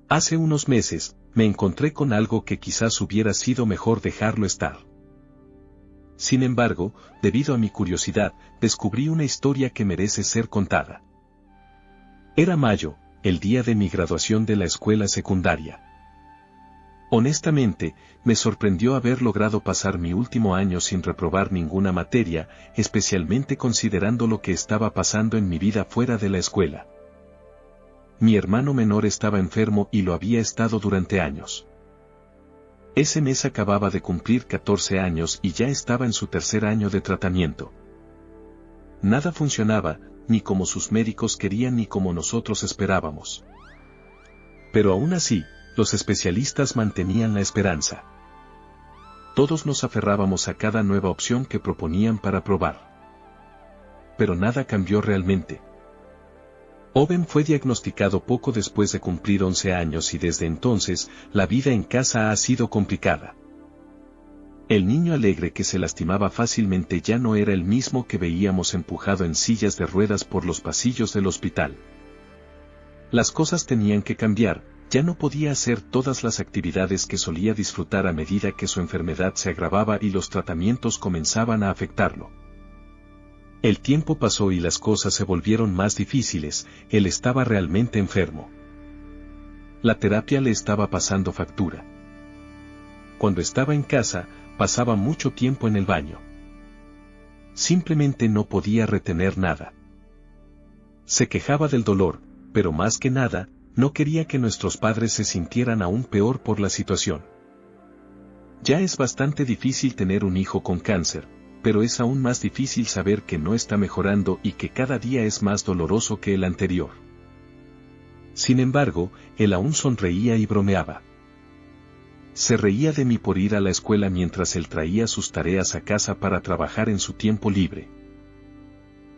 Hace unos meses, me encontré con algo que quizás hubiera sido mejor dejarlo estar. Sin embargo, debido a mi curiosidad, descubrí una historia que merece ser contada. Era mayo, el día de mi graduación de la escuela secundaria. Honestamente, me sorprendió haber logrado pasar mi último año sin reprobar ninguna materia, especialmente considerando lo que estaba pasando en mi vida fuera de la escuela. Mi hermano menor estaba enfermo y lo había estado durante años. Ese mes acababa de cumplir 14 años y ya estaba en su tercer año de tratamiento. Nada funcionaba, ni como sus médicos querían ni como nosotros esperábamos. Pero aún así, los especialistas mantenían la esperanza. Todos nos aferrábamos a cada nueva opción que proponían para probar. Pero nada cambió realmente. Owen fue diagnosticado poco después de cumplir 11 años y desde entonces, la vida en casa ha sido complicada. El niño alegre que se lastimaba fácilmente ya no era el mismo que veíamos empujado en sillas de ruedas por los pasillos del hospital. Las cosas tenían que cambiar, ya no podía hacer todas las actividades que solía disfrutar a medida que su enfermedad se agravaba y los tratamientos comenzaban a afectarlo. El tiempo pasó y las cosas se volvieron más difíciles, él estaba realmente enfermo. La terapia le estaba pasando factura. Cuando estaba en casa, pasaba mucho tiempo en el baño. Simplemente no podía retener nada. Se quejaba del dolor, pero más que nada, no quería que nuestros padres se sintieran aún peor por la situación. Ya es bastante difícil tener un hijo con cáncer, pero es aún más difícil saber que no está mejorando y que cada día es más doloroso que el anterior. Sin embargo, él aún sonreía y bromeaba. Se reía de mí por ir a la escuela mientras él traía sus tareas a casa para trabajar en su tiempo libre.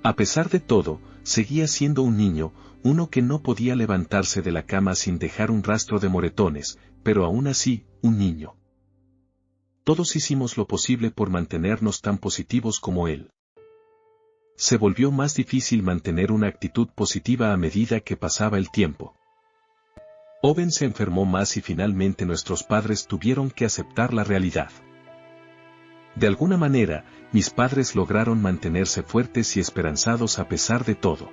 A pesar de todo, seguía siendo un niño, uno que no podía levantarse de la cama sin dejar un rastro de moretones, pero aún así, un niño. Todos hicimos lo posible por mantenernos tan positivos como él. Se volvió más difícil mantener una actitud positiva a medida que pasaba el tiempo. Owen se enfermó más y finalmente nuestros padres tuvieron que aceptar la realidad. De alguna manera, mis padres lograron mantenerse fuertes y esperanzados a pesar de todo.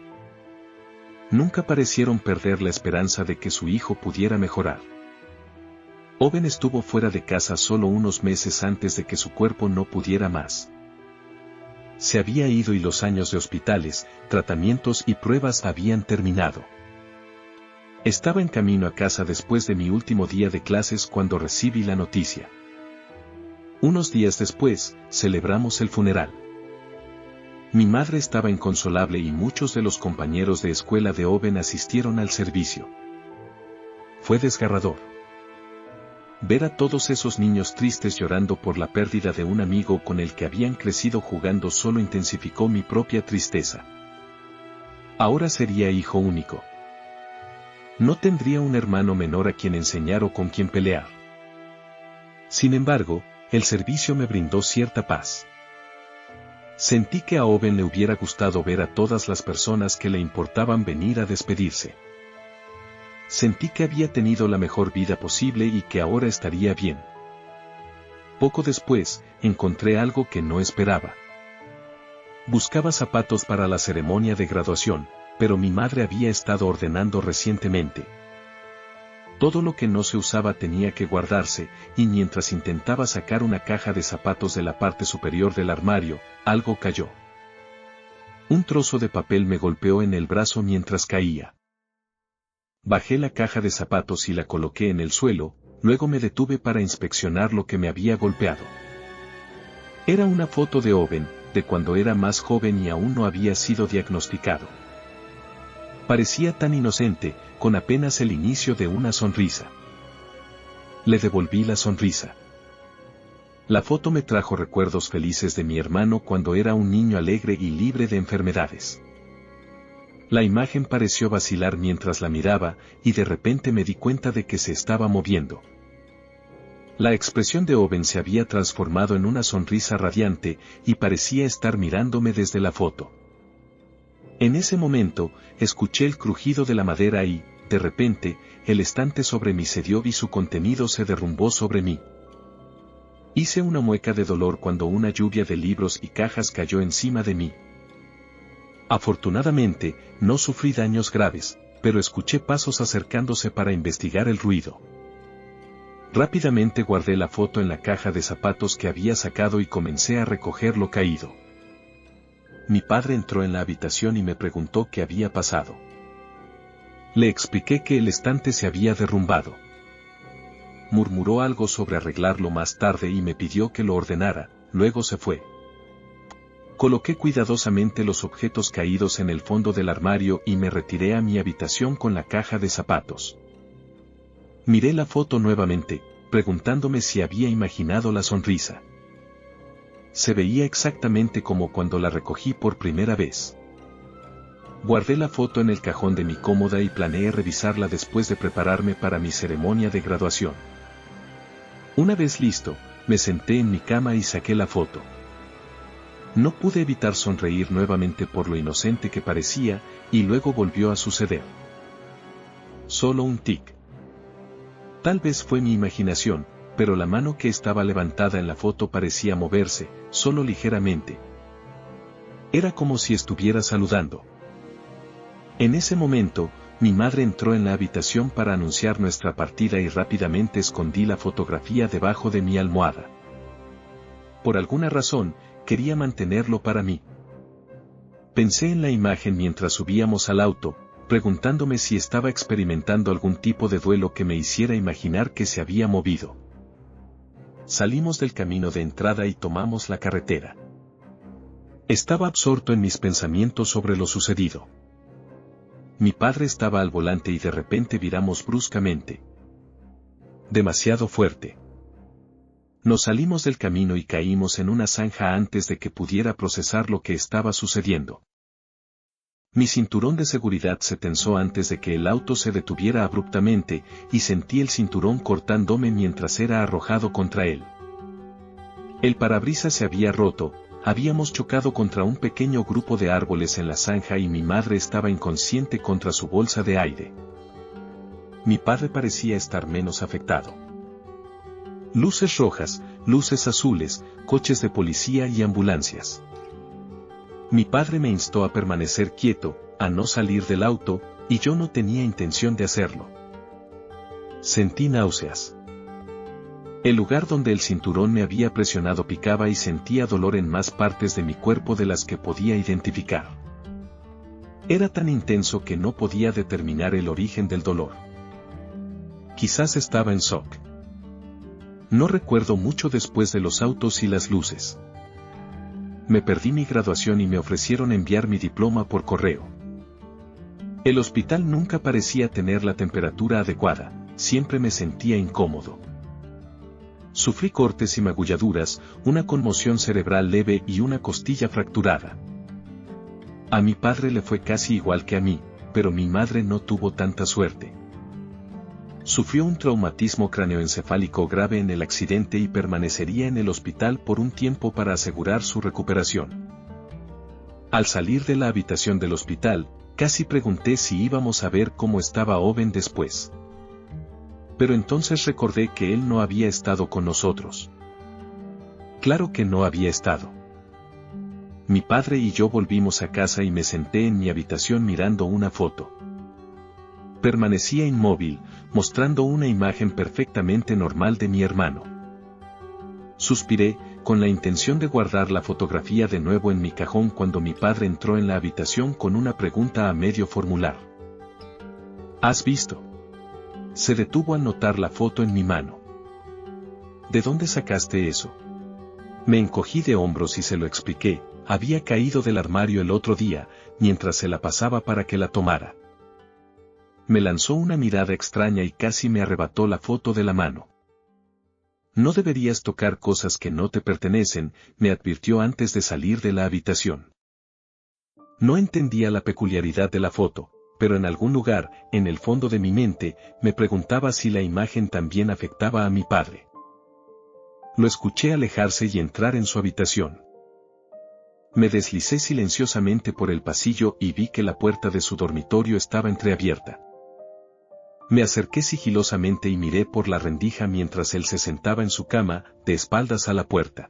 Nunca parecieron perder la esperanza de que su hijo pudiera mejorar. Owen estuvo fuera de casa solo unos meses antes de que su cuerpo no pudiera más. Se había ido y los años de hospitales, tratamientos y pruebas habían terminado. Estaba en camino a casa después de mi último día de clases cuando recibí la noticia. Unos días después, celebramos el funeral. Mi madre estaba inconsolable y muchos de los compañeros de escuela de Owen asistieron al servicio. Fue desgarrador. Ver a todos esos niños tristes llorando por la pérdida de un amigo con el que habían crecido jugando solo intensificó mi propia tristeza. Ahora sería hijo único. No tendría un hermano menor a quien enseñar o con quien pelear. Sin embargo, el servicio me brindó cierta paz. Sentí que a Owen le hubiera gustado ver a todas las personas que le importaban venir a despedirse. Sentí que había tenido la mejor vida posible y que ahora estaría bien. Poco después, encontré algo que no esperaba. Buscaba zapatos para la ceremonia de graduación, pero mi madre había estado ordenando recientemente. Todo lo que no se usaba tenía que guardarse, y mientras intentaba sacar una caja de zapatos de la parte superior del armario, algo cayó. Un trozo de papel me golpeó en el brazo mientras caía. Bajé la caja de zapatos y la coloqué en el suelo, luego me detuve para inspeccionar lo que me había golpeado. Era una foto de Owen, de cuando era más joven y aún no había sido diagnosticado. Parecía tan inocente, con apenas el inicio de una sonrisa. Le devolví la sonrisa. La foto me trajo recuerdos felices de mi hermano cuando era un niño alegre y libre de enfermedades. La imagen pareció vacilar mientras la miraba, y de repente me di cuenta de que se estaba moviendo. La expresión de Owen se había transformado en una sonrisa radiante, y parecía estar mirándome desde la foto. En ese momento, escuché el crujido de la madera y, De repente, el estante sobre mí cedió y su contenido se derrumbó sobre mí. Hice una mueca de dolor cuando una lluvia de libros y cajas cayó encima de mí. Afortunadamente, no sufrí daños graves, pero escuché pasos acercándose para investigar el ruido. Rápidamente guardé la foto en la caja de zapatos que había sacado y comencé a recoger lo caído. Mi padre entró en la habitación y me preguntó qué había pasado. Le expliqué que el estante se había derrumbado. Murmuró algo sobre arreglarlo más tarde y me pidió que lo ordenara, luego se fue. Coloqué cuidadosamente los objetos caídos en el fondo del armario y me retiré a mi habitación con la caja de zapatos. Miré la foto nuevamente, preguntándome si había imaginado la sonrisa. Se veía exactamente como cuando la recogí por primera vez. Guardé la foto en el cajón de mi cómoda y planeé revisarla después de prepararme para mi ceremonia de graduación. Una vez listo, me senté en mi cama y saqué la foto. No pude evitar sonreír nuevamente por lo inocente que parecía, y luego volvió a suceder. Solo un tic. Tal vez fue mi imaginación, pero la mano que estaba levantada en la foto parecía moverse, solo ligeramente. Era como si estuviera saludando. En ese momento, mi madre entró en la habitación para anunciar nuestra partida y rápidamente escondí la fotografía debajo de mi almohada. Por alguna razón, quería mantenerlo para mí. Pensé en la imagen mientras subíamos al auto, preguntándome si estaba experimentando algún tipo de duelo que me hiciera imaginar que se había movido. Salimos del camino de entrada y tomamos la carretera. Estaba absorto en mis pensamientos sobre lo sucedido. Mi padre estaba al volante y de repente viramos bruscamente. Demasiado fuerte. Nos salimos del camino y caímos en una zanja antes de que pudiera procesar lo que estaba sucediendo. Mi cinturón de seguridad se tensó antes de que el auto se detuviera abruptamente, y sentí el cinturón cortándome mientras era arrojado contra él. El parabrisas se había roto, habíamos chocado contra un pequeño grupo de árboles en la zanja y mi madre estaba inconsciente contra su bolsa de aire. Mi padre parecía estar menos afectado. Luces rojas, luces azules, coches de policía y ambulancias. Mi padre me instó a permanecer quieto, a no salir del auto, y yo no tenía intención de hacerlo. Sentí náuseas. El lugar donde el cinturón me había presionado picaba y sentía dolor en más partes de mi cuerpo de las que podía identificar. Era tan intenso que no podía determinar el origen del dolor. Quizás estaba en shock. No recuerdo mucho después de los autos y las luces. Me perdí mi graduación y me ofrecieron enviar mi diploma por correo. El hospital nunca parecía tener la temperatura adecuada, siempre me sentía incómodo. Sufrí cortes y magulladuras, una conmoción cerebral leve y una costilla fracturada. A mi padre le fue casi igual que a mí, pero mi madre no tuvo tanta suerte. Sufrió un traumatismo cráneoencefálico grave en el accidente y permanecería en el hospital por un tiempo para asegurar su recuperación. Al salir de la habitación del hospital, casi pregunté si íbamos a ver cómo estaba Owen después. Pero entonces recordé que él no había estado con nosotros. Claro que no había estado. Mi padre y yo volvimos a casa y me senté en mi habitación mirando una foto. Permanecía inmóvil, mostrando una imagen perfectamente normal de mi hermano. Suspiré, con la intención de guardar la fotografía de nuevo en mi cajón cuando mi padre entró en la habitación con una pregunta a medio formular. ¿Has visto? Se detuvo al notar la foto en mi mano. ¿De dónde sacaste eso? Me encogí de hombros y se lo expliqué. Había caído del armario el otro día, mientras se la pasaba para que la tomara. Me lanzó una mirada extraña y casi me arrebató la foto de la mano. No deberías tocar cosas que no te pertenecen, me advirtió antes de salir de la habitación. No entendía la peculiaridad de la foto, pero en algún lugar, en el fondo de mi mente, me preguntaba si la imagen también afectaba a mi padre. Lo escuché alejarse y entrar en su habitación. Me deslicé silenciosamente por el pasillo y vi que la puerta de su dormitorio estaba entreabierta. Me acerqué sigilosamente y miré por la rendija mientras él se sentaba en su cama, de espaldas a la puerta.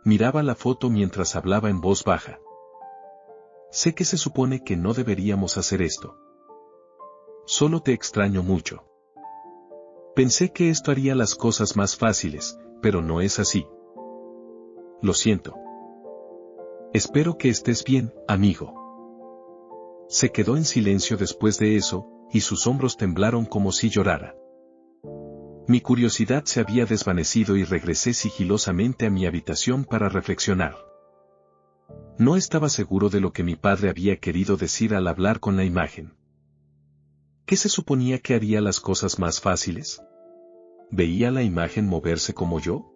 Miraba la foto mientras hablaba en voz baja. Sé que se supone que no deberíamos hacer esto. Solo te extraño mucho. Pensé que esto haría las cosas más fáciles, pero no es así. Lo siento. Espero que estés bien, amigo. Se quedó en silencio después de eso, y sus hombros temblaron como si llorara. Mi curiosidad se había desvanecido y regresé sigilosamente a mi habitación para reflexionar. No estaba seguro de lo que mi padre había querido decir al hablar con la imagen. ¿Qué se suponía que haría las cosas más fáciles? ¿Veía la imagen moverse como yo?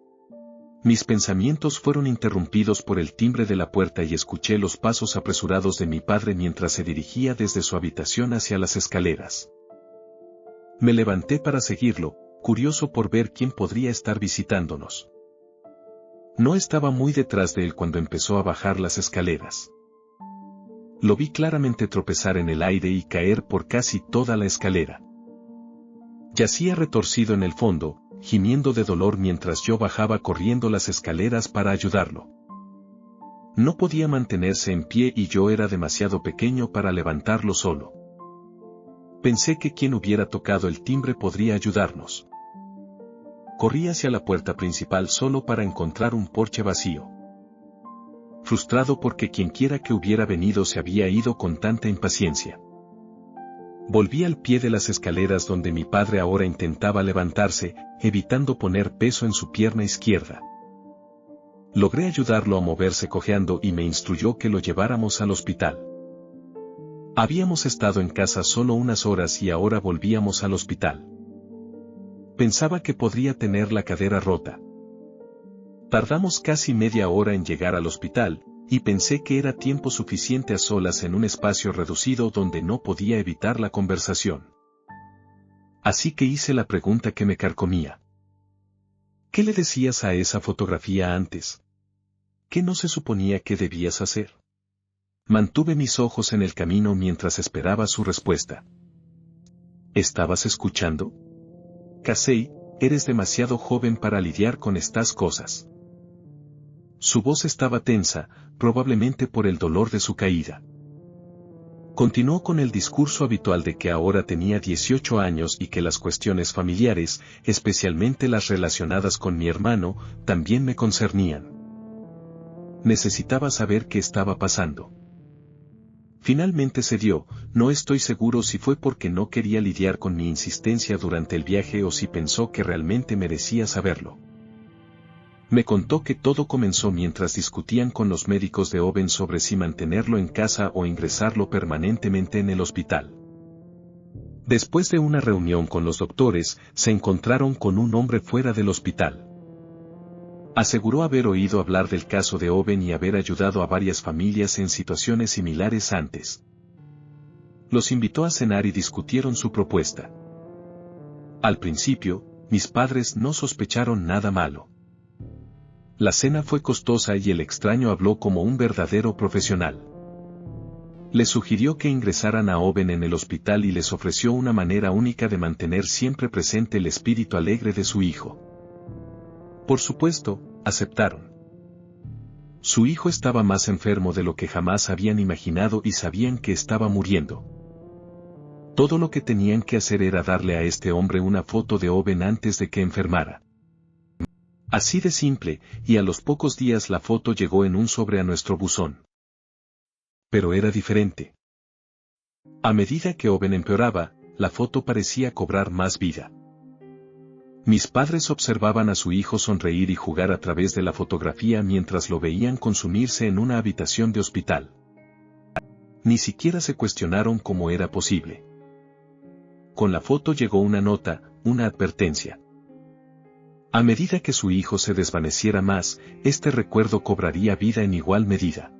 Mis pensamientos fueron interrumpidos por el timbre de la puerta y escuché los pasos apresurados de mi padre mientras se dirigía desde su habitación hacia las escaleras. Me levanté para seguirlo, curioso por ver quién podría estar visitándonos. No estaba muy detrás de él cuando empezó a bajar las escaleras. Lo vi claramente tropezar en el aire y caer por casi toda la escalera. Yacía retorcido en el fondo, gimiendo de dolor mientras yo bajaba corriendo las escaleras para ayudarlo. No podía mantenerse en pie y yo era demasiado pequeño para levantarlo solo. Pensé que quien hubiera tocado el timbre podría ayudarnos. Corrí hacia la puerta principal solo para encontrar un porche vacío. Frustrado porque quienquiera que hubiera venido se había ido con tanta impaciencia. Volví al pie de las escaleras donde mi padre ahora intentaba levantarse, evitando poner peso en su pierna izquierda. Logré ayudarlo a moverse cojeando y me instruyó que lo lleváramos al hospital. Habíamos estado en casa solo unas horas y ahora volvíamos al hospital. Pensaba que podría tener la cadera rota. Tardamos casi media hora en llegar al hospital, y pensé que era tiempo suficiente a solas en un espacio reducido donde no podía evitar la conversación. Así que hice la pregunta que me carcomía. ¿Qué le decías a esa fotografía antes? ¿Qué no se suponía que debías hacer? Mantuve mis ojos en el camino mientras esperaba su respuesta. ¿Estabas escuchando? Casey, eres demasiado joven para lidiar con estas cosas. Su voz estaba tensa, probablemente por el dolor de su caída. Continuó con el discurso habitual de que ahora tenía 18 años y que las cuestiones familiares, especialmente las relacionadas con mi hermano, también me concernían. Necesitaba saber qué estaba pasando. Finalmente cedió, no estoy seguro si fue porque no quería lidiar con mi insistencia durante el viaje o si pensó que realmente merecía saberlo. Me contó que todo comenzó mientras discutían con los médicos de Owen sobre si mantenerlo en casa o ingresarlo permanentemente en el hospital. Después de una reunión con los doctores, se encontraron con un hombre fuera del hospital. Aseguró haber oído hablar del caso de Owen y haber ayudado a varias familias en situaciones similares antes. Los invitó a cenar y discutieron su propuesta. Al principio, mis padres no sospecharon nada malo. La cena fue costosa y el extraño habló como un verdadero profesional. Les sugirió que ingresaran a Owen en el hospital y les ofreció una manera única de mantener siempre presente el espíritu alegre de su hijo. Por supuesto, aceptaron. Su hijo estaba más enfermo de lo que jamás habían imaginado y sabían que estaba muriendo. Todo lo que tenían que hacer era darle a este hombre una foto de Owen antes de que enfermara. Así de simple, y a los pocos días la foto llegó en un sobre a nuestro buzón. Pero era diferente. A medida que Owen empeoraba, la foto parecía cobrar más vida. Mis padres observaban a su hijo sonreír y jugar a través de la fotografía mientras lo veían consumirse en una habitación de hospital. Ni siquiera se cuestionaron cómo era posible. Con la foto llegó una nota, una advertencia. A medida que su hijo se desvaneciera más, este recuerdo cobraría vida en igual medida.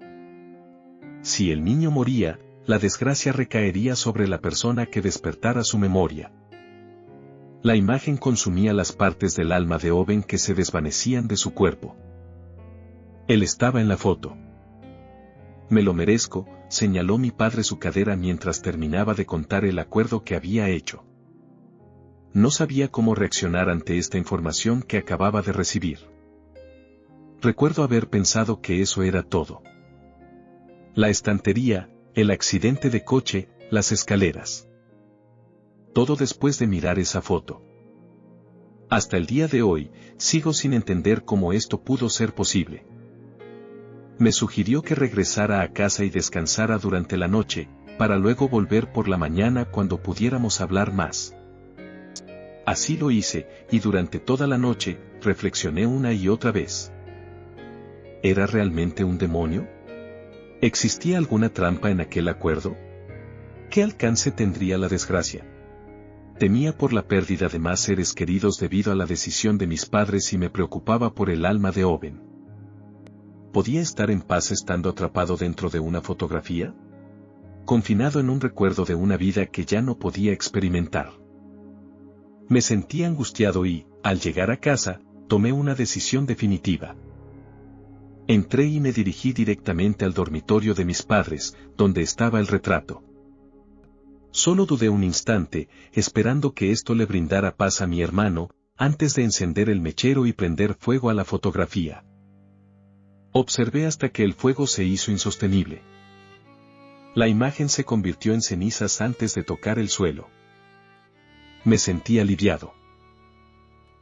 Si el niño moría, la desgracia recaería sobre la persona que despertara su memoria. La imagen consumía las partes del alma de Owen que se desvanecían de su cuerpo. Él estaba en la foto. Me lo merezco, señaló mi padre su cadera mientras terminaba de contar el acuerdo que había hecho. No sabía cómo reaccionar ante esta información que acababa de recibir. Recuerdo haber pensado que eso era todo. La estantería, el accidente de coche, las escaleras. Todo después de mirar esa foto. Hasta el día de hoy, sigo sin entender cómo esto pudo ser posible. Me sugirió que regresara a casa y descansara durante la noche, para luego volver por la mañana cuando pudiéramos hablar más. Así lo hice, y durante toda la noche, reflexioné una y otra vez. ¿Era realmente un demonio? ¿Existía alguna trampa en aquel acuerdo? ¿Qué alcance tendría la desgracia? Temía por la pérdida de más seres queridos debido a la decisión de mis padres y me preocupaba por el alma de Owen. ¿Podía estar en paz estando atrapado dentro de una fotografía? Confinado en un recuerdo de una vida que ya no podía experimentar. Me sentí angustiado y, al llegar a casa, tomé una decisión definitiva. Entré y me dirigí directamente al dormitorio de mis padres, donde estaba el retrato. Solo dudé un instante, esperando que esto le brindara paz a mi hermano, antes de encender el mechero y prender fuego a la fotografía. Observé hasta que el fuego se hizo insostenible. La imagen se convirtió en cenizas antes de tocar el suelo. Me sentí aliviado.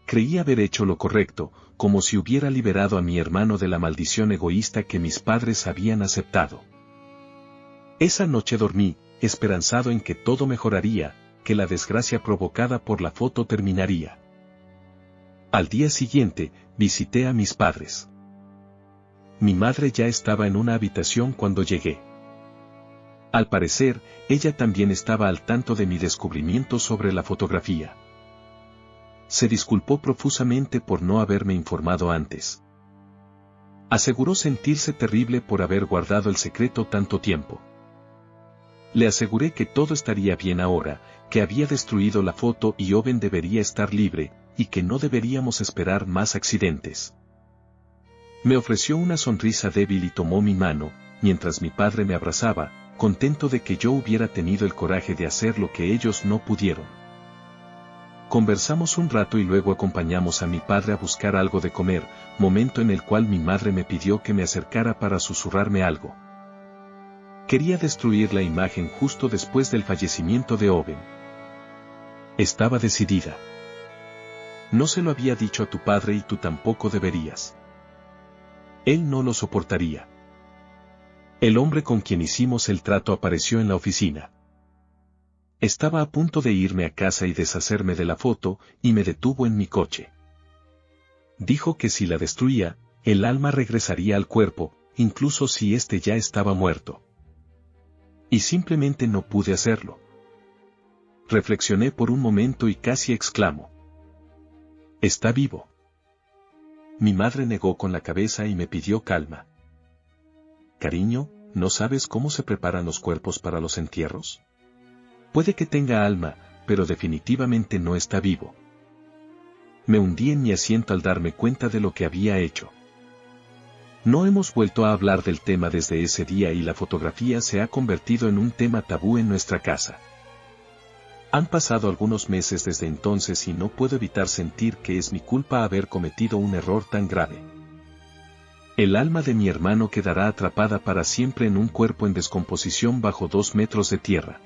Creí haber hecho lo correcto, como si hubiera liberado a mi hermano de la maldición egoísta que mis padres habían aceptado. Esa noche dormí, esperanzado en que todo mejoraría, que la desgracia provocada por la foto terminaría. Al día siguiente, visité a mis padres. Mi madre ya estaba en una habitación cuando llegué. Al parecer, ella también estaba al tanto de mi descubrimiento sobre la fotografía. Se disculpó profusamente por no haberme informado antes. Aseguró sentirse terrible por haber guardado el secreto tanto tiempo. Le aseguré que todo estaría bien ahora, que había destruido la foto y Owen debería estar libre, y que no deberíamos esperar más accidentes. Me ofreció una sonrisa débil y tomó mi mano, mientras mi padre me abrazaba, contento de que yo hubiera tenido el coraje de hacer lo que ellos no pudieron. Conversamos un rato y luego acompañamos a mi padre a buscar algo de comer, momento en el cual mi madre me pidió que me acercara para susurrarme algo. Quería destruir la imagen justo después del fallecimiento de Owen. Estaba decidida. No se lo había dicho a tu padre y tú tampoco deberías. Él no lo soportaría. El hombre con quien hicimos el trato apareció en la oficina. Estaba a punto de irme a casa y deshacerme de la foto, y me detuvo en mi coche. Dijo que si la destruía, el alma regresaría al cuerpo, incluso si éste ya estaba muerto. Y simplemente no pude hacerlo. Reflexioné por un momento y casi exclamó: «Está vivo». Mi madre negó con la cabeza y me pidió calma. «Cariño, ¿no sabes cómo se preparan los cuerpos para los entierros? Puede que tenga alma, pero definitivamente no está vivo». Me hundí en mi asiento al darme cuenta de lo que había hecho. No hemos vuelto a hablar del tema desde ese día y la fotografía se ha convertido en un tema tabú en nuestra casa. Han pasado algunos meses desde entonces y no puedo evitar sentir que es mi culpa haber cometido un error tan grave. El alma de mi hermano quedará atrapada para siempre en un cuerpo en descomposición bajo 2 metros de tierra.